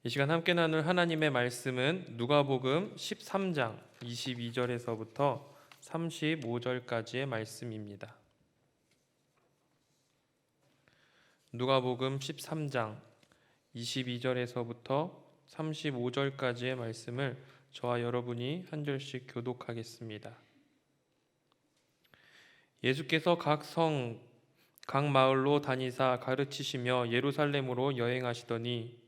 이 시간 함께 나눌 하나님의 말씀은 누가복음 13장 22절에서부터 35절까지의 말씀입니다. 누가복음 13장 22절에서부터 35절까지의 말씀을 저와 여러분이 한 절씩 교독하겠습니다. 예수께서 각 성, 각 마을로 다니사 가르치시며 예루살렘으로 여행하시더니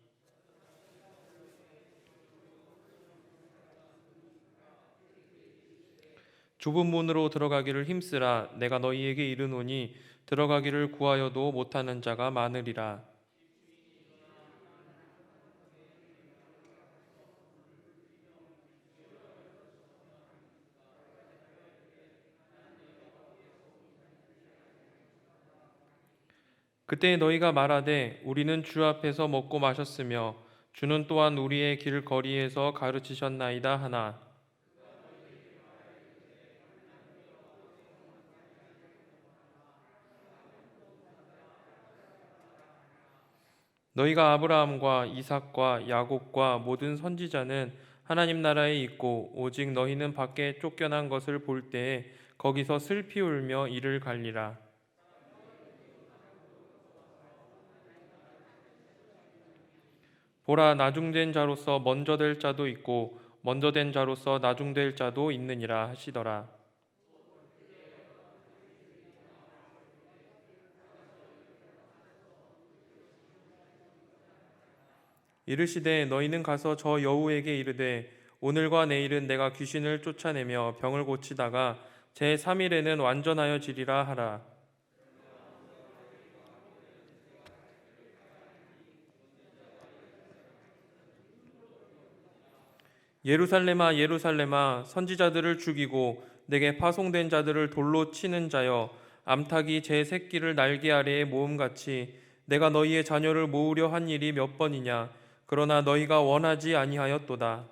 좁은 문으로 들어가기를 힘쓰라. 내가 너희에게 이르노니 들어가기를 구하여도 못하는 자가 많으리라. 그때 너희가 말하되 우리는 주 앞에서 먹고 마셨으며 주는 또한 우리의 길거리에서 가르치셨나이다 하나, 너희가 아브라함과 이삭과 야곱과 모든 선지자는 하나님 나라에 있고 오직 너희는 밖에 쫓겨난 것을 볼 때에 거기서 슬피 울며 이를 갈리라. 보라, 나중된 자로서 먼저 될 자도 있고 먼저 된 자로서 나중될 자도 있느니라 하시더라. 이르시되 너희는 가서 저 여우에게 이르되 오늘과 내일은 내가 귀신을 쫓아내며 병을 고치다가 제 3일에는 완전하여 지리라 하라. 예루살렘아 예루살렘아 선지자들을 죽이고 내게 파송된 자들을 돌로 치는 자여, 암탉이 제 새끼를 날개 아래에 모음같이 내가 너희의 자녀를 모으려 한 일이 몇 번이냐. 그러나 너희가 원하지 아니하였도다.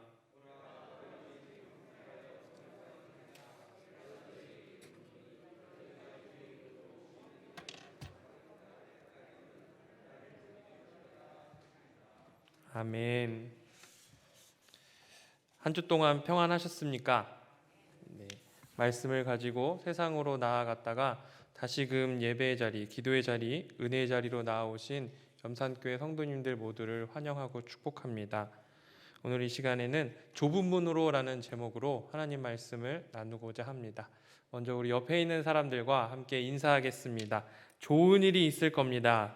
아멘. 한 주 동안 평안하셨습니까? 네. 말씀을 가지고 세상으로 나아갔다가 다시금 예배의 자리, 기도의 자리, 은혜의 자리로 나아오신 염산교회 성도님들 모두를 환영하고 축복합니다. 오늘 이 시간에는 좁은 문으로라는 제목으로 하나님 말씀을 나누고자 합니다. 먼저 우리 옆에 있는 사람들과 함께 인사하겠습니다. 좋은 일이 있을 겁니다.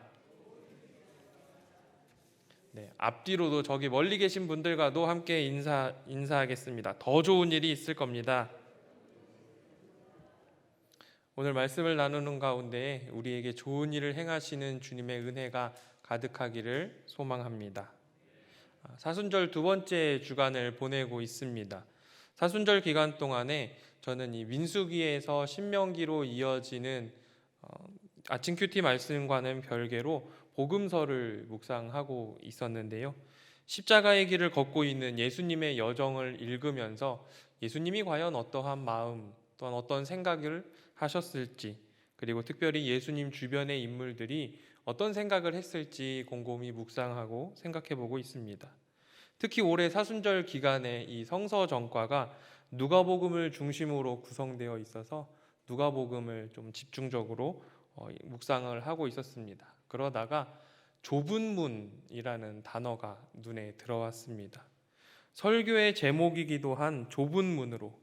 네, 앞뒤로도 저기 멀리 계신 분들과도 함께 인사하겠습니다. 더 좋은 일이 있을 겁니다. 오늘 말씀을 나누는 가운데 우리에게 좋은 일을 행하시는 주님의 은혜가 가득하기를 소망합니다. 사순절 두 번째 주간을 보내고 있습니다. 사순절 기간 동안에 저는 이 민수기에서 신명기로 이어지는 아침 큐티 말씀과는 별개로 복음서를 묵상하고 있었는데요. 십자가의 길을 걷고 있는 예수님의 여정을 읽으면서 예수님이 과연 어떠한 마음 또한 어떤 생각을 하셨을지, 그리고 특별히 예수님 주변의 인물들이 어떤 생각을 했을지 곰곰이 묵상하고 생각해 보고 있습니다. 특히 올해 사순절 기간에 이 성서 전과가 누가복음을 중심으로 구성되어 있어서 누가복음을 좀 집중적으로 묵상을 하고 있었습니다. 그러다가 좁은 문이라는 단어가 눈에 들어왔습니다. 설교의 제목이기도 한 좁은 문으로,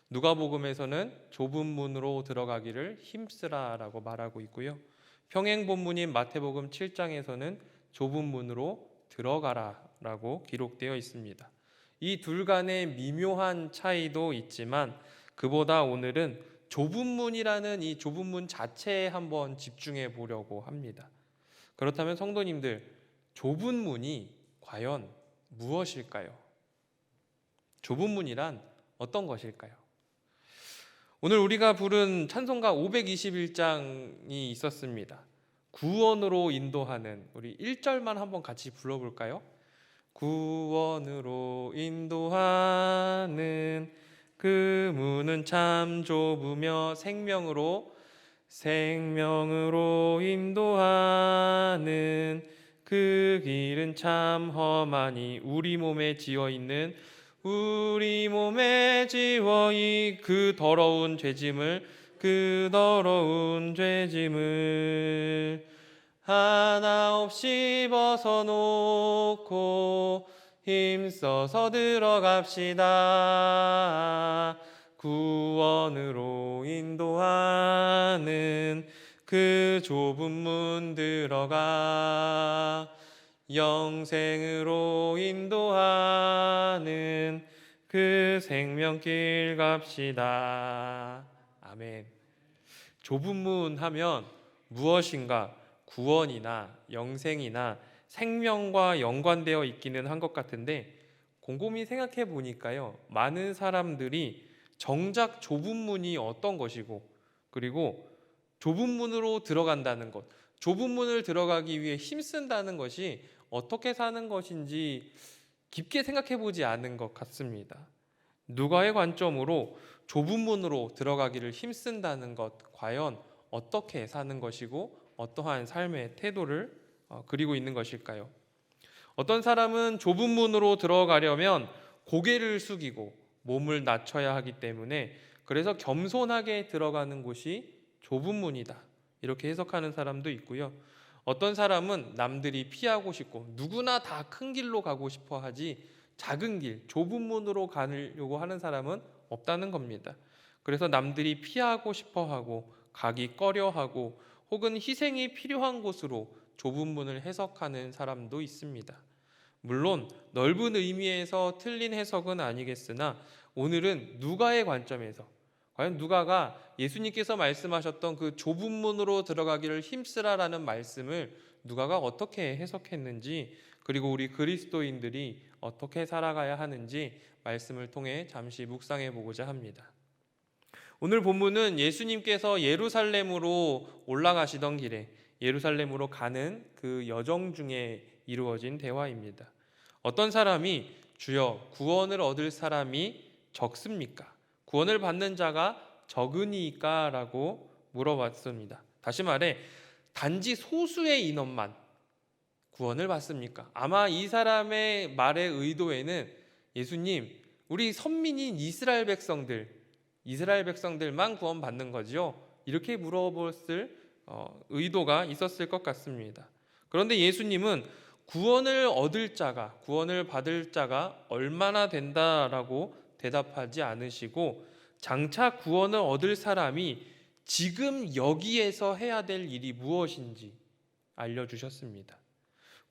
누가복음에서는 좁은 문으로 들어가기를 힘쓰라라고 말하고 있고요. 평행 본문인 마태복음 7장에서는 좁은 문으로 들어가라라고 기록되어 있습니다. 이 둘 간의 미묘한 차이도 있지만 그보다 오늘은 좁은 문이라는 이 좁은 문 자체에 한번 집중해 보려고 합니다. 그렇다면 성도님들, 좁은 문이 과연 무엇일까요? 좁은 문이란 어떤 것일까요? 오늘 우리가 부른 찬송가 521장이 있었습니다. 구원으로 인도하는, 우리 1절만 한번 같이 불러볼까요? 구원으로 인도하는 그 문은 참 좁으며 생명으로 인도하는 그 그 길은 참 험하니 우리 몸에 지어있는 우리 몸에 지워이 그 더러운 죄짐을 하나 없이 벗어놓고 힘써서 들어갑시다. 구원으로 인도하는 그 좁은 문 들어가 영생으로 인도하는 그 생명길 갑시다. 아멘. 좁은 문 하면 무엇인가 구원이나 영생이나 생명과 연관되어 있기는 한 것 같은데 곰곰이 생각해 보니까요, 많은 사람들이 정작 좁은 문이 어떤 것이고 그리고 좁은 문으로 들어간다는 것, 좁은 문을 들어가기 위해 힘쓴다는 것이 어떻게 사는 것인지 깊게 생각해 보지 않은 것 같습니다. 누가의 관점으로 좁은 문으로 들어가기를 힘쓴다는 것, 과연 어떻게 사는 것이고 어떠한 삶의 태도를 그리고 있는 것일까요? 어떤 사람은 좁은 문으로 들어가려면 고개를 숙이고 몸을 낮춰야 하기 때문에 그래서 겸손하게 들어가는 곳이 좁은 문이다, 이렇게 해석하는 사람도 있고요. 어떤 사람은 남들이 피하고 싶고 누구나 다 큰 길로 가고 싶어 하지 작은 길, 좁은 문으로 가려고 하는 사람은 없다는 겁니다. 그래서 남들이 피하고 싶어 하고 가기 꺼려하고 혹은 희생이 필요한 곳으로 좁은 문을 해석하는 사람도 있습니다. 물론 넓은 의미에서 틀린 해석은 아니겠으나 오늘은 누가의 관점에서 과연 누가가 예수님께서 말씀하셨던 그 좁은 문으로 들어가기를 힘쓰라라는 말씀을 누가가 어떻게 해석했는지, 그리고 우리 그리스도인들이 어떻게 살아가야 하는지 말씀을 통해 잠시 묵상해 보고자 합니다. 오늘 본문은 예수님께서 예루살렘으로 올라가시던 길에 예루살렘으로 가는 그 여정 중에 이루어진 대화입니다. 어떤 사람이 주여 구원을 얻을 사람이 적습니까? 구원을 받는 자가 적으니까? 라고 물어봤습니다. 다시 말해 단지 소수의 인원만 구원을 받습니까? 아마 이 사람의 말의 의도에는 예수님, 우리 선민인 이스라엘 백성들만 구원받는 거죠? 이렇게 물어봤을 의도가 있었을 것 같습니다. 그런데 예수님은 구원을 받을 자가 얼마나 된다라고 대답하지 않으시고 장차 구원을 얻을 사람이 지금 여기에서 해야 될 일이 무엇인지 알려주셨습니다.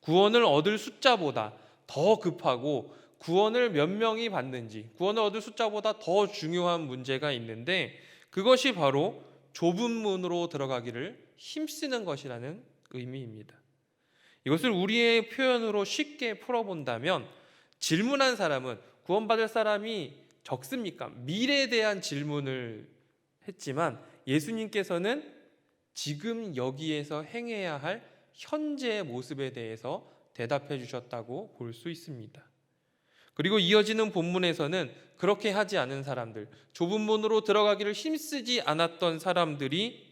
구원을 얻을 숫자보다 더 급하고 구원을 몇 명이 받는지, 구원을 얻을 숫자보다 더 중요한 문제가 있는데 그것이 바로 좁은 문으로 들어가기를 힘쓰는 것이라는 의미입니다. 이것을 우리의 표현으로 쉽게 풀어본다면 질문한 사람은 구원받을 사람이 적습니까? 미래에 대한 질문을 했지만 예수님께서는 지금 여기에서 행해야 할 현재의 모습에 대해서 대답해 주셨다고 볼 수 있습니다. 그리고 이어지는 본문에서는 그렇게 하지 않은 사람들, 좁은 문으로 들어가기를 힘쓰지 않았던 사람들이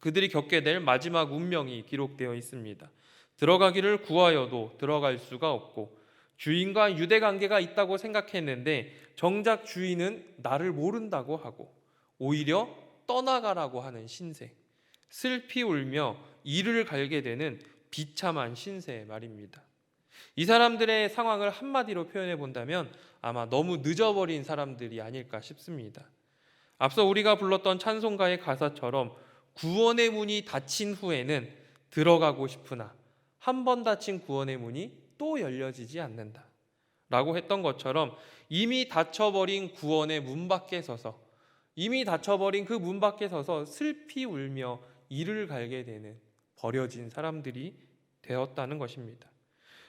그들이 겪게 될 마지막 운명이 기록되어 있습니다. 들어가기를 구하여도 들어갈 수가 없고 주인과 유대 관계가 있다고 생각했는데 정작 주인은 나를 모른다고 하고 오히려 떠나가라고 하는 신세, 슬피 울며 이를 갈게 되는 비참한 신세 말입니다. 이 사람들의 상황을 한마디로 표현해 본다면 아마 너무 늦어버린 사람들이 아닐까 싶습니다. 앞서 우리가 불렀던 찬송가의 가사처럼 구원의 문이 닫힌 후에는 들어가고 싶으나 한 번 닫힌 구원의 문이 또 열려지지 않는다 라고 했던 것처럼 이미 닫혀버린 구원의 문 밖에 서서 슬피 울며 이를 갈게 되는 버려진 사람들이 되었다는 것입니다.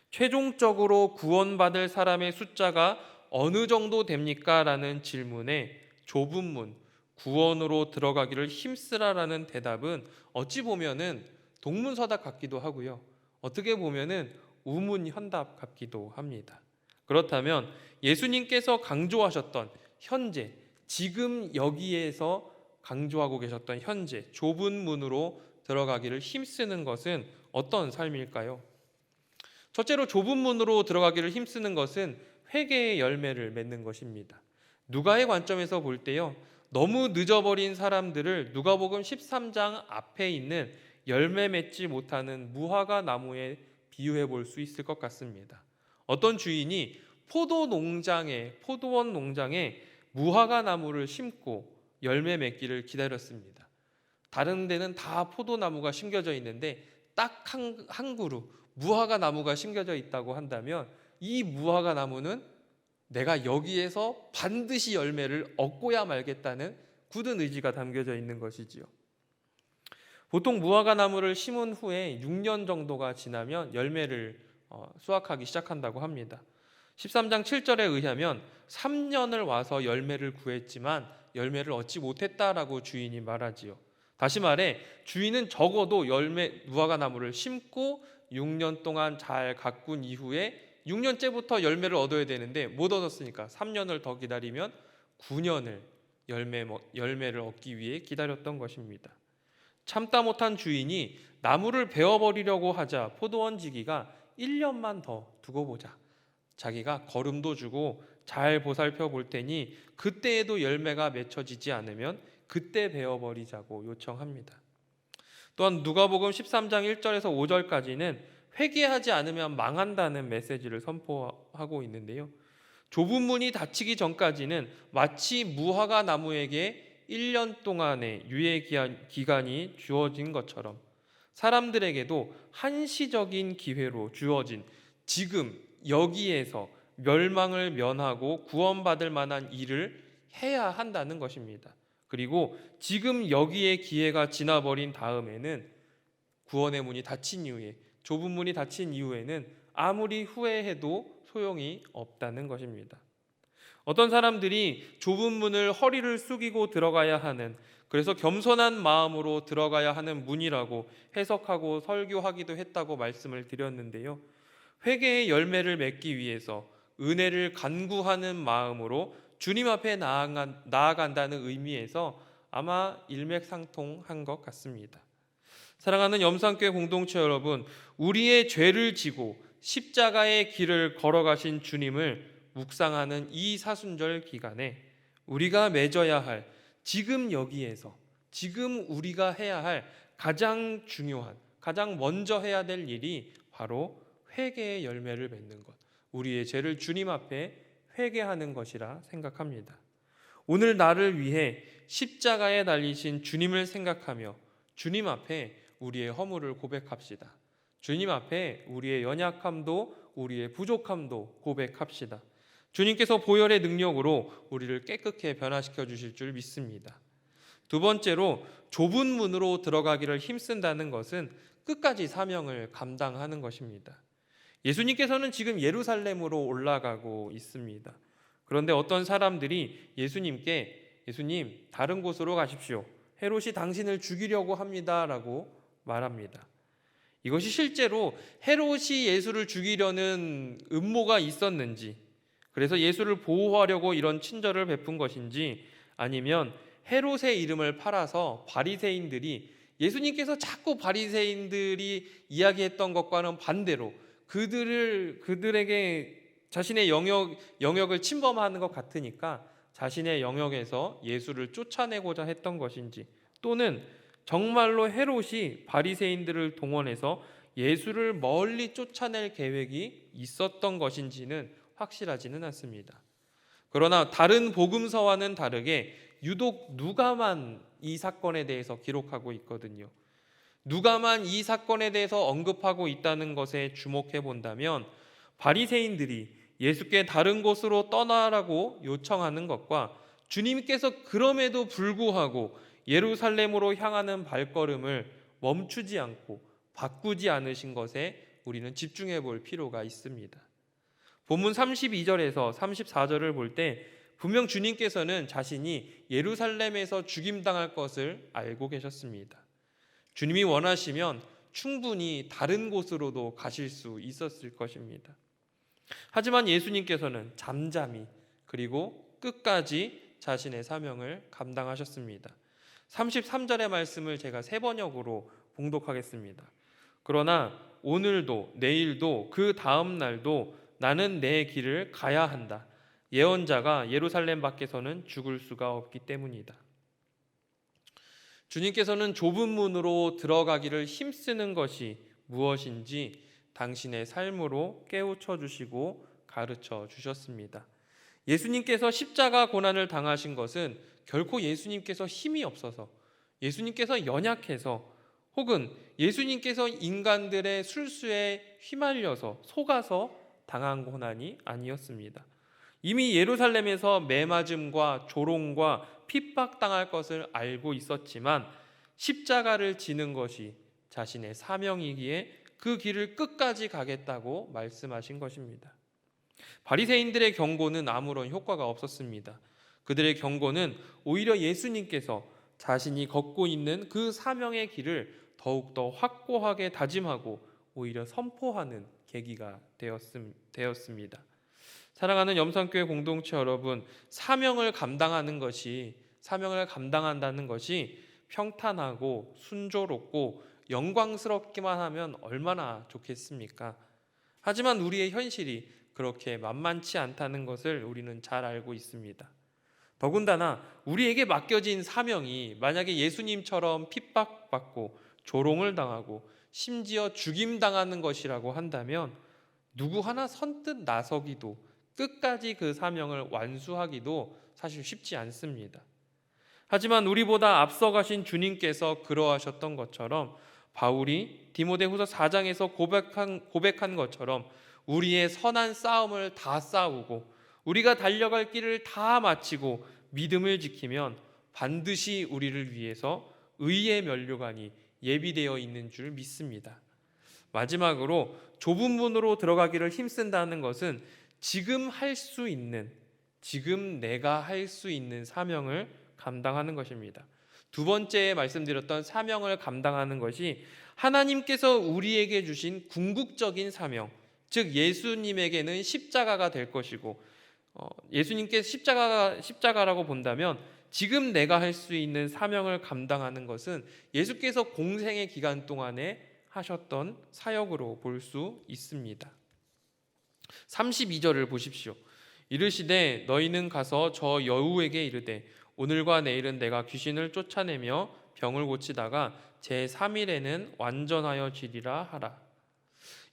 최종적으로 구원받을 사람의 숫자가 어느 정도 됩니까? 라는 질문에 좁은 문, 구원으로 들어가기를 힘쓰라라는 대답은 어찌 보면은 동문서답 같기도 하고요. 어떻게 보면은 우문현답 같기도 합니다. 그렇다면 예수님께서 강조하셨던 현재, 지금 여기에서 강조하고 계셨던 현재, 좁은 문으로 들어가기를 힘쓰는 것은 어떤 삶일까요? 첫째로 좁은 문으로 들어가기를 힘쓰는 것은 회개의 열매를 맺는 것입니다. 누가의 관점에서 볼 때요, 너무 늦어버린 사람들을 누가복음 13장 앞에 있는 열매 맺지 못하는 무화과 나무에 비유해 볼 수 있을 것 같습니다. 어떤 주인이 포도원 농장에 무화과 나무를 심고 열매 맺기를 기다렸습니다. 다른 데는 다 포도나무가 심겨져 있는데 딱 한 그루 무화과 나무가 심겨져 있다고 한다면 이 무화과 나무는 내가 여기에서 반드시 열매를 얻고야 말겠다는 굳은 의지가 담겨져 있는 것이지요. 보통 무화과 나무를 심은 후에 6년 정도가 지나면 열매를 수확하기 시작한다고 합니다. 13장 7절에 의하면 3년을 와서 열매를 구했지만 열매를 얻지 못했다라고 주인이 말하지요. 다시 말해 주인은 적어도 무화과 나무를 심고 6년 동안 잘 가꾼 이후에 6년째부터 열매를 얻어야 되는데 못 얻었으니까 3년을 더 기다리면 9년을 열매를 얻기 위해 기다렸던 것입니다. 참다 못한 주인이 나무를 베어버리려고 하자 포도원 지기가 1년만 더 두고 보자. 자기가 거름도 주고 잘 보살펴 볼 테니 그때에도 열매가 맺혀지지 않으면 그때 베어버리자고 요청합니다. 또한 누가복음 13장 1절에서 5절까지는 회개하지 않으면 망한다는 메시지를 선포하고 있는데요. 좁은 문이 닫히기 전까지는 마치 무화과 나무에게 1년 동안의 유예 기간이 주어진 것처럼 사람들에게도 한시적인 기회로 주어진 지금 여기에서 멸망을 면하고 구원받을 만한 일을 해야 한다는 것입니다. 그리고 지금 여기에 기회가 지나버린 다음에는 구원의 문이 닫힌 이후에 좁은 문이 닫힌 이후에는 아무리 후회해도 소용이 없다는 것입니다. 어떤 사람들이 좁은 문을 허리를 숙이고 들어가야 하는, 그래서 겸손한 마음으로 들어가야 하는 문이라고 해석하고 설교하기도 했다고 말씀을 드렸는데요. 회개의 열매를 맺기 위해서 은혜를 간구하는 마음으로 주님 앞에 나아간다는 의미에서 아마 일맥상통한 것 같습니다. 사랑하는 염산교회 공동체 여러분, 우리의 죄를 지고 십자가의 길을 걸어가신 주님을 묵상하는 이 사순절 기간에 우리가 맺어야 할, 지금 여기에서 지금 우리가 해야 할 가장 중요한, 가장 먼저 해야 될 일이 바로 회개의 열매를 맺는 것, 우리의 죄를 주님 앞에 회개하는 것이라 생각합니다. 오늘 나를 위해 십자가에 달리신 주님을 생각하며 주님 앞에 우리의 허물을 고백합시다. 주님 앞에 우리의 연약함도 우리의 부족함도 고백합시다. 주님께서 보혈의 능력으로 우리를 깨끗게 변화시켜 주실 줄 믿습니다. 두 번째로 좁은 문으로 들어가기를 힘쓴다는 것은 끝까지 사명을 감당하는 것입니다. 예수님께서는 지금 예루살렘으로 올라가고 있습니다. 그런데 어떤 사람들이 예수님 다른 곳으로 가십시오. 헤롯이 당신을 죽이려고 합니다라고 말합니다. 이것이 실제로 헤롯이 예수를 죽이려는 음모가 있었는지, 그래서 예수를 보호하려고 이런 친절을 베푼 것인지, 아니면 헤롯의 이름을 팔아서 바리새인들이 예수님께서 자꾸 바리새인들이 이야기했던 것과는 반대로 그들에게 자신의 영역을 침범하는 것 같으니까 자신의 영역에서 예수를 쫓아내고자 했던 것인지, 또는 정말로 헤롯이 바리새인들을 동원해서 예수를 멀리 쫓아낼 계획이 있었던 것인지는 확실하지는 않습니다. 그러나 다른 복음서와는 다르게 유독 누가만 이 사건에 대해서 기록하고 있거든요. 누가만 이 사건에 대해서 언급하고 있다는 것에 주목해 본다면 바리새인들이 예수께 다른 곳으로 떠나라고 요청하는 것과 주님께서 그럼에도 불구하고 예루살렘으로 향하는 발걸음을 멈추지 않고 바꾸지 않으신 것에 우리는 집중해 볼 필요가 있습니다. 본문 32절에서 34절을 볼 때 분명 주님께서는 자신이 예루살렘에서 죽임당할 것을 알고 계셨습니다. 주님이 원하시면 충분히 다른 곳으로도 가실 수 있었을 것입니다. 하지만 예수님께서는 잠잠히 그리고 끝까지 자신의 사명을 감당하셨습니다. 33절의 말씀을 제가 세 번역으로 봉독하겠습니다. 그러나 오늘도 내일도 그 다음 날도 나는 내 길을 가야 한다. 예언자가 예루살렘 밖에서는 죽을 수가 없기 때문이다. 주님께서는 좁은 문으로 들어가기를 힘쓰는 것이 무엇인지 당신의 삶으로 깨우쳐 주시고 가르쳐 주셨습니다. 예수님께서 십자가 고난을 당하신 것은 결코 예수님께서 힘이 없어서, 예수님께서 연약해서, 혹은 예수님께서 인간들의 술수에 휘말려서 속아서 당한 고난이 아니었습니다. 이미 예루살렘에서 매맞음과 조롱과 핍박당할 것을 알고 있었지만 십자가를 지는 것이 자신의 사명이기에 그 길을 끝까지 가겠다고 말씀하신 것입니다. 바리새인들의 경고는 아무런 효과가 없었습니다. 그들의 경고는 오히려 예수님께서 자신이 걷고 있는 그 사명의 길을 더욱더 확고하게 다짐하고 오히려 선포하는 계기가 되었습니다. 사랑하는 염산교회 공동체 여러분, 사명을 감당한다는 것이 평탄하고 순조롭고 영광스럽기만 하면 얼마나 좋겠습니까? 하지만 우리의 현실이 그렇게 만만치 않다는 것을 우리는 잘 알고 있습니다. 더군다나 우리에게 맡겨진 사명이 만약에 예수님처럼 핍박받고 조롱을 당하고 심지어 죽임당하는 것이라고 한다면 누구 하나 선뜻 나서기도, 끝까지 그 사명을 완수하기도 사실 쉽지 않습니다. 하지만 우리보다 앞서가신 주님께서 그러하셨던 것처럼, 바울이 디모데후서 4장에서 고백한 것처럼 우리의 선한 싸움을 다 싸우고 우리가 달려갈 길을 다 마치고 믿음을 지키면 반드시 우리를 위해서 의의 면류관이 예비되어 있는 줄 믿습니다. 마지막으로 좁은 문으로 들어가기를 힘쓴다는 것은 지금 내가 할 수 있는 사명을 감당하는 것입니다. 두 번째 말씀드렸던 사명을 감당하는 것이 하나님께서 우리에게 주신 궁극적인 사명, 즉 예수님에게는 십자가가 될 것이고, 예수님께 십자가라고 본다면 지금 내가 할 수 있는 사명을 감당하는 것은 예수께서 공생의 기간 동안에 하셨던 사역으로 볼 수 있습니다. 32절을 보십시오. 이르시되 너희는 가서 저 여우에게 이르되 오늘과 내일은 내가 귀신을 쫓아내며 병을 고치다가 제3일에는 완전하여 지리라 하라.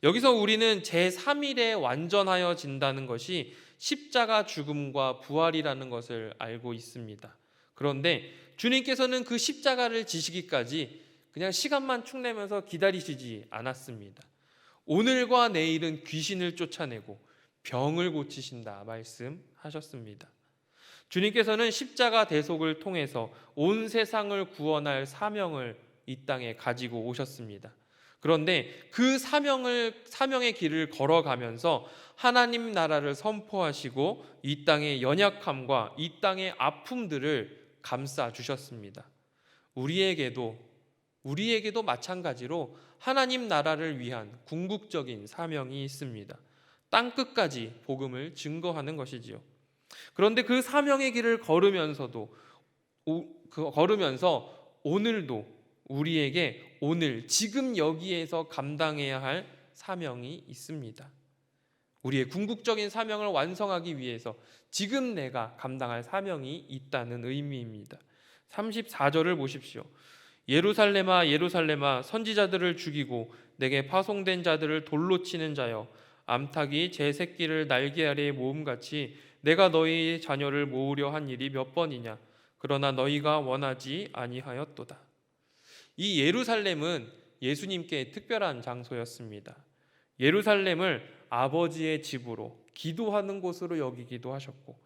여기서 우리는 제3일에 완전하여 진다는 것이 십자가 죽음과 부활이라는 것을 알고 있습니다. 그런데 주님께서는 그 십자가를 지시기까지 그냥 시간만 축내면서 기다리시지 않았습니다. 오늘과 내일은 귀신을 쫓아내고 병을 고치신다 말씀하셨습니다. 주님께서는 십자가 대속을 통해서 온 세상을 구원할 사명을 이 땅에 가지고 오셨습니다. 그런데 그 사명의 길을 걸어가면서 하나님 나라를 선포하시고 이 땅의 연약함과 이 땅의 아픔들을 감싸 주셨습니다. 우리에게도 마찬가지로 하나님 나라를 위한 궁극적인 사명이 있습니다. 땅 끝까지 복음을 증거하는 것이지요. 그런데 그 사명의 길을 걸으면서 오늘도 우리에게 지금 여기에서 감당해야 할 사명이 있습니다. 우리의 궁극적인 사명을 완성하기 위해서 지금 내가 감당할 사명이 있다는 의미입니다. 34절을 보십시오. 예루살렘아 예루살렘아 선지자들을 죽이고 내게 파송된 자들을 돌로 치는 자여, 암탉이 제 새끼를 날개 아래에 모음같이 내가 너희 자녀를 모으려 한 일이 몇 번이냐. 그러나 너희가 원하지 아니하였도다. 이 예루살렘은 예수님께 특별한 장소였습니다. 예루살렘을 아버지의 집으로, 기도하는 곳으로 여기기도 하셨고,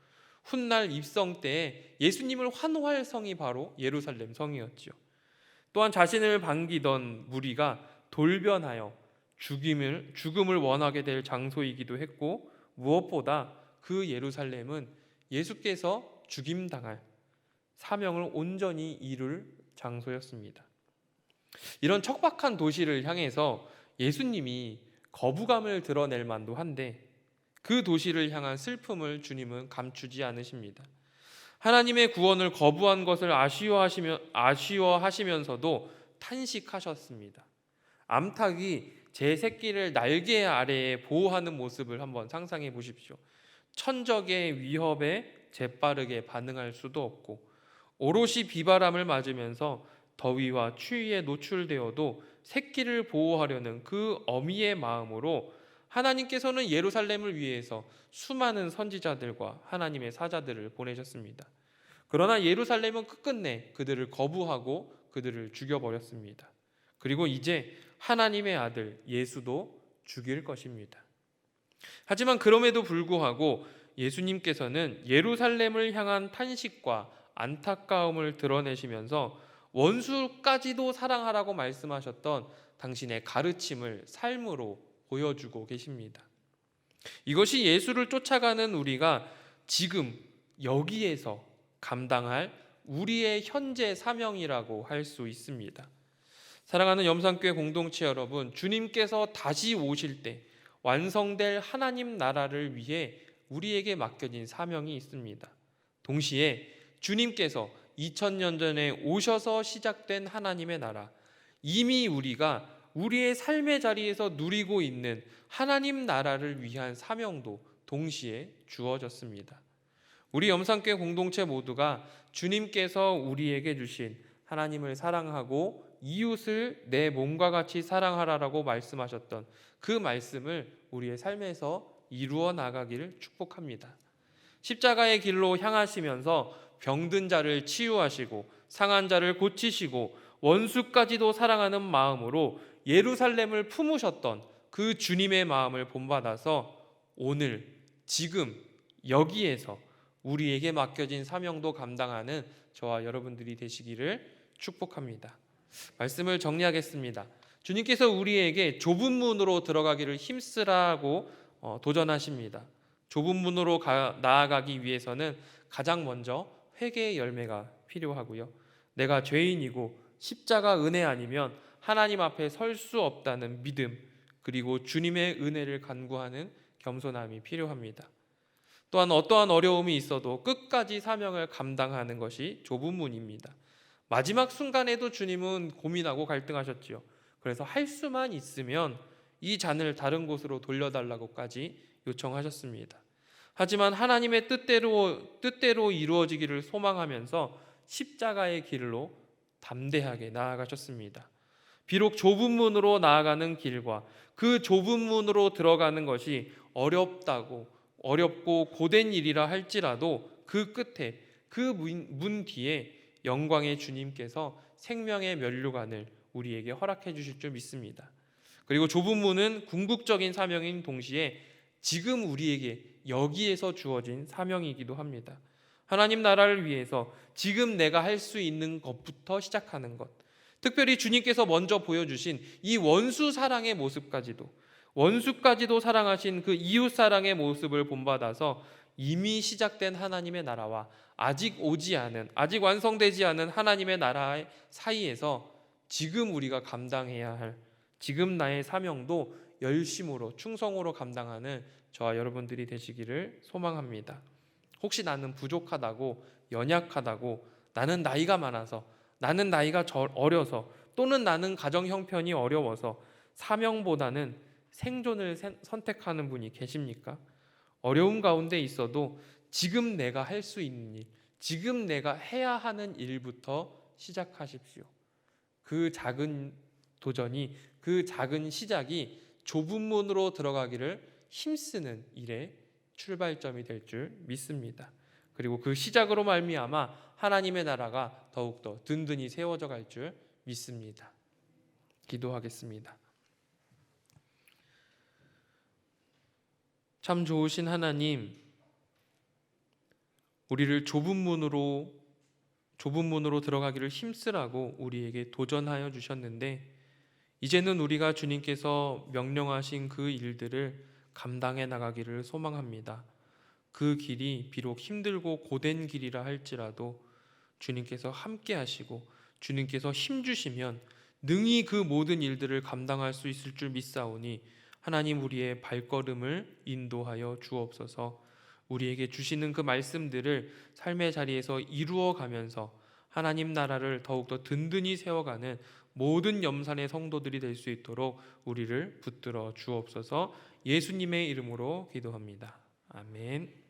훗날 입성 때에 예수님을 환호할 성이 바로 예루살렘 성이었지요. 또한 자신을 반기던 무리가 돌변하여 죽음을 원하게 될 장소이기도 했고, 무엇보다 그 예루살렘은 예수께서 죽임당할 사명을 온전히 이룰 장소였습니다. 이런 척박한 도시를 향해서 예수님이 거부감을 드러낼 만도 한데 그 도시를 향한 슬픔을 주님은 감추지 않으십니다. 하나님의 구원을 거부한 것을 아쉬워하시면서도 탄식하셨습니다. 암탉이 제 새끼를 날개 아래에 보호하는 모습을 한번 상상해 보십시오. 천적의 위협에 재빠르게 반응할 수도 없고 오롯이 비바람을 맞으면서 더위와 추위에 노출되어도 새끼를 보호하려는 그 어미의 마음으로 하나님께서는 예루살렘을 위해서 수많은 선지자들과 하나님의 사자들을 보내셨습니다. 그러나 예루살렘은 끝끝내 그들을 거부하고 그들을 죽여버렸습니다. 그리고 이제 하나님의 아들 예수도 죽일 것입니다. 하지만 그럼에도 불구하고 예수님께서는 예루살렘을 향한 탄식과 안타까움을 드러내시면서 원수까지도 사랑하라고 말씀하셨던 당신의 가르침을 삶으로 보여주고 계십니다. 이것이 예수를 쫓아가는 우리가 지금 여기에서 감당할 우리의 현재 사명이라고 할 수 있습니다. 사랑하는 염산교회 공동체 여러분, 주님께서 다시 오실 때 완성될 하나님 나라를 위해 우리에게 맡겨진 사명이 있습니다. 동시에 주님께서 2000년 전에 오셔서 시작된 하나님의 나라, 이미 우리가 우리의 삶의 자리에서 누리고 있는 하나님 나라를 위한 사명도 동시에 주어졌습니다. 우리 염산교회 공동체 모두가 주님께서 우리에게 주신 하나님을 사랑하고 이웃을 내 몸과 같이 사랑하라라고 말씀하셨던 그 말씀을 우리의 삶에서 이루어 나가기를 축복합니다. 십자가의 길로 향하시면서 병든 자를 치유하시고 상한 자를 고치시고 원수까지도 사랑하는 마음으로 예루살렘을 품으셨던 그 주님의 마음을 본받아서 오늘 지금 여기에서 우리에게 맡겨진 사명도 감당하는 저와 여러분들이 되시기를 축복합니다. 말씀을 정리하겠습니다. 주님께서 우리에게 좁은 문으로 들어가기를 힘쓰라고 도전하십니다. 좁은 문으로 나아가기 위해서는 가장 먼저 회개의 열매가 필요하고요. 내가 죄인이고 십자가 은혜 아니면 하나님 앞에 설 수 없다는 믿음, 그리고 주님의 은혜를 간구하는 겸손함이 필요합니다. 또한 어떠한 어려움이 있어도 끝까지 사명을 감당하는 것이 좁은 문입니다. 마지막 순간에도 주님은 고민하고 갈등하셨지요. 그래서 할 수만 있으면 이 잔을 다른 곳으로 돌려달라고까지 요청하셨습니다. 하지만 하나님의 뜻대로 이루어지기를 소망하면서 십자가의 길로 담대하게 나아가셨습니다. 비록 좁은 문으로 나아가는 길과 그 좁은 문으로 들어가는 것이 어렵고 고된 일이라 할지라도 그 끝에 그 문 뒤에 영광의 주님께서 생명의 면류관을 우리에게 허락해 주실 줄 믿습니다. 그리고 좁은 문은 궁극적인 사명인 동시에 지금 우리에게 여기에서 주어진 사명이기도 합니다. 하나님 나라를 위해서 지금 내가 할 수 있는 것부터 시작하는 것, 특별히 주님께서 먼저 보여주신 이 원수 사랑의 원수까지도 사랑하신 그 이웃 사랑의 모습을 본받아서 이미 시작된 하나님의 나라와 아직 완성되지 않은 하나님의 나라의 사이에서 지금 우리가 감당해야 할 지금 나의 사명도 열심으로 충성으로 감당하는 저와 여러분들이 되시기를 소망합니다. 혹시 나는 부족하다고, 연약하다고, 나는 나이가 많아서, 나는 나이가 어려서, 또는 나는 가정 형편이 어려워서 사명보다는 생존을 선택하는 분이 계십니까? 어려움 가운데 있어도 지금 내가 할 수 있는 일, 지금 내가 해야 하는 일부터 시작하십시오. 그 작은 도전이, 그 작은 시작이 좁은 문으로 들어가기를 힘쓰는 일의 출발점이 될 줄 믿습니다. 그리고 그 시작으로 말미암아 하나님의 나라가 더욱더 든든히 세워져 갈 줄 믿습니다. 기도하겠습니다. 참 좋으신 하나님, 우리를 좁은 문으로 들어가기를 힘쓰라고 우리에게 도전하여 주셨는데, 이제는 우리가 주님께서 명령하신 그 일들을 감당해 나가기를 소망합니다. 그 길이 비록 힘들고 고된 길이라 할지라도 주님께서 함께 하시고 주님께서 힘 주시면 능히 그 모든 일들을 감당할 수 있을 줄 믿사오니 하나님, 우리의 발걸음을 인도하여 주옵소서. 우리에게 주시는 그 말씀들을 삶의 자리에서 이루어 가면서 하나님 나라를 더욱더 든든히 세워가는 모든 염산의 성도들이 될 수 있도록 우리를 붙들어 주옵소서. 예수님의 이름으로 기도합니다. 아멘.